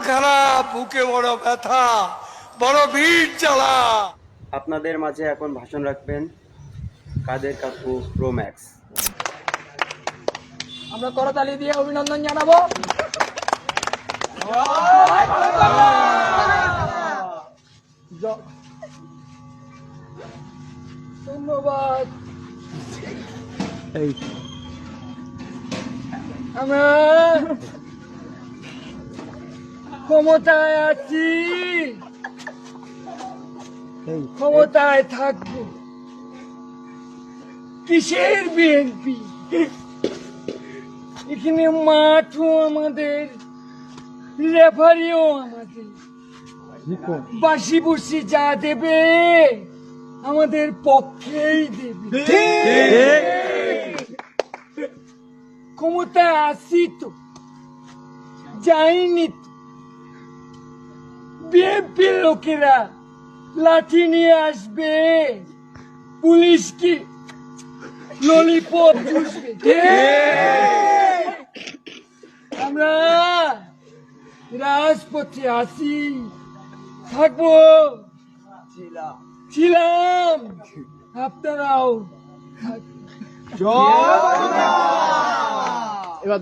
খারাপ, বুকে বড় ব্যথা, বড় ভিড় জ্বালা। আপনাদের মাঝে এখন ভাষণ রাখবেন কাদের কাকু প্রো ম্যাক্স। আমরা করতালি দিয়ে অভিনন্দন জানাবো। ধন্যবাদ। আমরা ক্ষমতায় আছি, ক্ষমতায় থাকবো। কিসের বিএনপি? এখানে মাঠও আমাদের, রেফারিও আমাদের। বাসি বুসি যা দেবে আমাদের পক্ষেই দেবে। ক্ষমতায় আসি তো, যাইনি তো। বিএনপির লোকেরা লাঠি নিয়ে আসবে, পুলিশ কি ললিপপ চুষবে। আমরা রাজপথে আসি, থাকবো, ছিলাম, আপনারাও এবার